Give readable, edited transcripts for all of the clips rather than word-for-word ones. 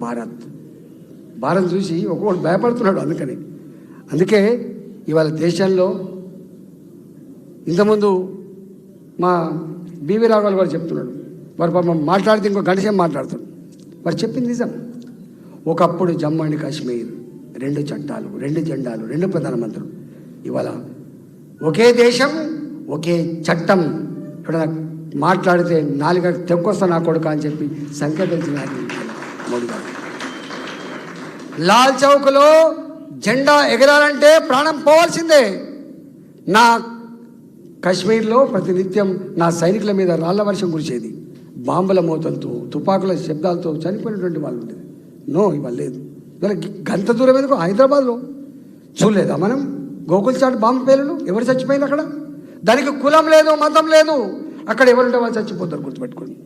భారత్ చూసి ఒక్కొక్కడు భయపడుతున్నాడు. అందుకే ఇవాళ దేశంలో ఇంతకుముందు మా బీవీ రాఘవల్ గారు చెప్తున్నాడు, వారు పాపం మాట్లాడితే ఇంకో గంట సేపు మాట్లాడుతున్నాడు. వారు చెప్పింది నిజం. ఒకప్పుడు జమ్మూ అండ్ కాశ్మీర్ 2 చట్టాలు, 2 జెండాలు, 2 ప్రధానమంత్రులు. ఇవాళ ఒకే దేశం, ఒకే చట్టం. ఎప్పుడైనా మాట్లాడితే నాలుగ తెక్కొస్తా నా కొడుకు అని చెప్పి సంకేతం ఇచ్చిన మోడీ గారు. లాల్ చౌక్లో జెండా ఎగరాలంటే ప్రాణం పోవాల్సిందే. నా కాశ్మీర్లో ప్రతినిత్యం నా సైనికుల మీద రాళ్ల వర్షం కురిచేది, బాంబుల మోతలతో, తుపాకుల శబ్దాలతో చనిపోయినటువంటి వాళ్ళు ఉండేది. నో, ఇవాళ లేదు. ఇవాళ గంత దూరం ఎందుకు? హైదరాబాద్లో చూడలేదా మనం? గోకుల్ చాట్ బాంబు పేలులు, ఎవరు చచ్చిపోయింది అక్కడ? దానికి కులం లేదు, మతం లేదు. అక్కడ ఎవరుంటే వాళ్ళు చచ్చిపోతారు, గుర్తుపెట్టుకోండి.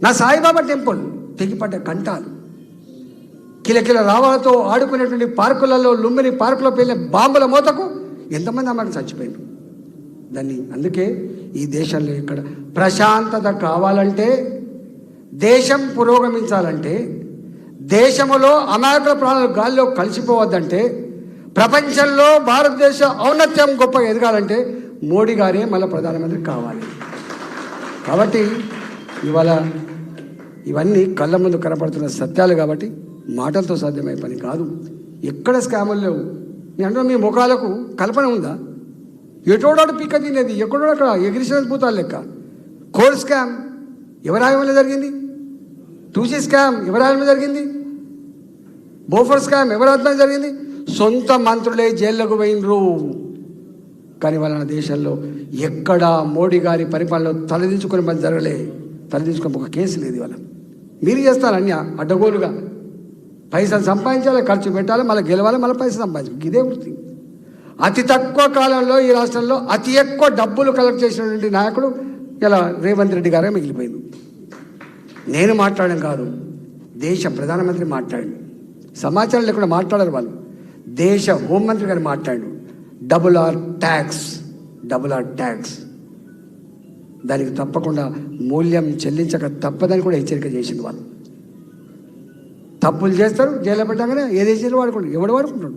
నా సాయిబాబా టెంపుల్ తెగిపడ్డ కంటాలు, కిలకిల రావాలతో ఆడుకునేటువంటి పార్కులలో, లుంబిని పార్కులో పేలిన బాంబుల మోతకు ఎంతమంది అమ్మాయిలు చచ్చిపోయారు. అందుకే ఈ దేశంలో ఇక్కడ ప్రశాంతత కావాలంటే, దేశం పురోగమించాలంటే, దేశంలో అమాయకుల ప్రాణాలు గాల్లో కలిసిపోవద్దంటే, ప్రపంచంలో భారతదేశ ఔన్నత్యం గొప్పగా ఎదగాలంటే మోడీ గారే మళ్ళీ ప్రధానమంత్రి కావాలి. కాబట్టి ఇవాళ ఇవన్నీ కళ్ళ ముందు కనపడుతున్న సత్యాలు. కాబట్టి మాటలతో సాధ్యమయ్యే పని కాదు. ఎక్కడ స్కాములు లేవు. అంటే మీ ముఖాలకు కల్పన ఉందా? ఎటోడాడు పీక తినేది, ఎక్కడో అక్కడ ఎగిరిసిన భూతాలు లెక్క. కోల్ స్కామ్ ఎవరి ఆయంలో జరిగింది? 2G స్కామ్ ఎవరి ఆయంలో జరిగింది? బోఫర్ స్కామ్ ఎవరి ఆత్మలో జరిగింది? సొంత మంత్రులే జైళ్లకు పోయినరు. కానీ వాళ్ళ దేశంలో ఎక్కడ మోడీ గారి పరిపాలనలో తలదించుకొని పని జరగలే. తలదించుకొని ఒక కేసు లేదు. ఇవాళ మీరు చేస్తారు అన్నీ అడ్డగోలుగా. పైసలు సంపాదించాలి, ఖర్చు పెట్టాలి, మళ్ళీ గెలవాలి, మళ్ళీ పైసలు సంపాదించాలి. ఇదే వృత్తి. అతి తక్కువ కాలంలో ఈ రాష్ట్రంలో అతి ఎక్కువ డబ్బులు కలెక్ట్ చేసినటువంటి నాయకుడు ఇలా రేవంత్ రెడ్డి గారే మిగిలిపోయింది. నేను మాట్లాడడం కాదు, దేశ ప్రధానమంత్రి మాట్లాడండి. సమాచారం లేకుండా మాట్లాడారు వాళ్ళు. దేశ హోంమంత్రి గారు మాట్లాడు. డబుల్ ఆర్ ట్యాక్స్, దానికి తప్పకుండా మూల్యం చెల్లించక తప్పదని కూడా హెచ్చరిక చేసింది. వాళ్ళు తప్పులు చేస్తారు, జైల్లో పెట్టగానే ఏ దేశంలో వాడుకుంటాడు. ఎవడు వాడుకుంటాడు?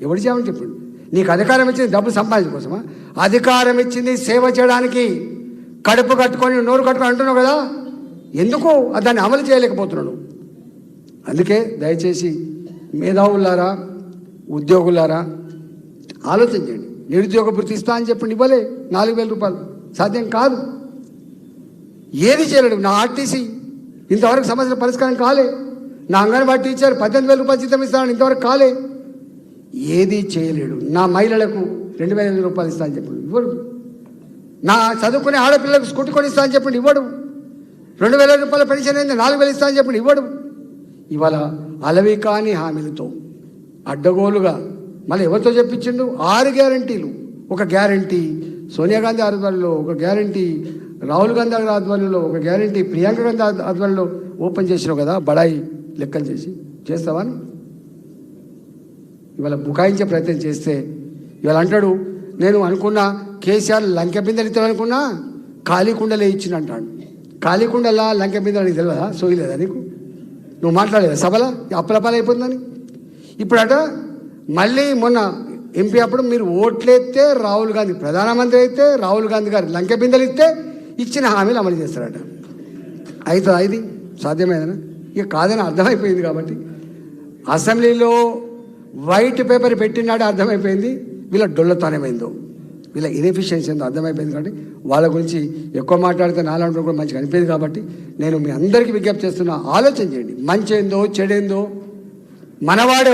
ఎవడు చేయమని చెప్పాడు? నీకు అధికారం ఇచ్చింది డబ్బులు సంపాదించడం కోసమా? అధికారం ఇచ్చింది సేవ చేయడానికి. కడుపు కట్టుకొని నోరు కట్టుకొని అంటున్నావు కదా, ఎందుకు దాన్ని అమలు చేయలేకపోతున్నాడు? అందుకే దయచేసి మేధావులారా, ఉద్యోగులారా ఆలోచన చేయండి. నిరుద్యోగ భృతి ఇస్తా అని చెప్పండి, ఇవ్వలే. 4,000 రూపాయలు సాధ్యం కాదు. ఏది చేయలేడు. నా ఆర్టీసీ ఇంతవరకు సమస్యల పరిష్కారం కాలే. నా అంగన్వాడీ టీచర్ 18,000 రూపాయలు జీతం ఇస్తానని ఇంతవరకు కాలే. ఏది చేయలేడు. నా మహిళలకు 2,000 రూపాయలు ఇస్తా అని చెప్పండి, ఇవ్వడు. నా చదువుకునే ఆడపిల్లలకు స్కూటీ కొని ఇస్తా అని చెప్పండి, ఇవ్వడు. 2,000 రూపాయల పెన్షన్ అయింది, 4,000 ఇస్తా అని చెప్పండి, ఇవ్వడు. ఇవాళ అలవి కాని హామీలతో అడ్డగోలుగా మళ్ళీ ఎవరితో చెప్పించిండు? 6 గ్యారంటీలు. ఒక గ్యారంటీ సోనియా గాంధీ ఆధ్వర్యంలో, ఒక గ్యారంటీ రాహుల్ గాంధీ ఆధ్వర్యంలో, ఒక గ్యారంటీ ప్రియాంక గాంధీ ఆధ్వర్యంలో ఓపెన్ చేసినావు కదా, బడాయి లెక్కలు చేస్తావని ఇవాళ బుకాయించే ప్రయత్నం చేస్తే ఇవాళ అంటాడు, నేను అనుకున్నా కేసీఆర్ లంకె బిందెలు ఇస్తాననుకున్నా ఖాళీ కుండలే ఇచ్చిన అంటాడు. ఖాళీ కుండలా లంకె బిందెలు నీకు తెలియదా? సోయలేదా నీకు? నువ్వు మాట్లాడలేదా సభలో అప్పలపాలు అయిపోతుందని? ఇప్పుడట మళ్ళీ మొన్న ఎంపీ అప్పుడు మీరు ఓట్లేస్తే రాహుల్ గాంధీ ప్రధానమంత్రి అయితే రాహుల్ గాంధీ గారు లంకె బిందెలు ఇస్తే ఇచ్చిన హామీలు అమలు చేస్తారట. అవుతుందా? ఇది సాధ్యమేదనా? ఇక కాదని అర్థమైపోయింది. కాబట్టి అసెంబ్లీలో వైట్ పేపర్ పెట్టినాడే అర్థమైపోయింది వీళ్ళ డొల్లతనమైందో, వీళ్ళ ఇన్ఎఫిషియన్సీ ఏందో అర్థమైపోయింది. కాబట్టి వాళ్ళ గురించి ఎక్కువ మాట్లాడితే నాలుగు కూడా మంచిగా అనిపించింది. కాబట్టి నేను మీ అందరికీ విజ్ఞప్తి చేస్తున్నా, ఆలోచన చేయండి. మంచి ఏందో చెడేందో మనవాడే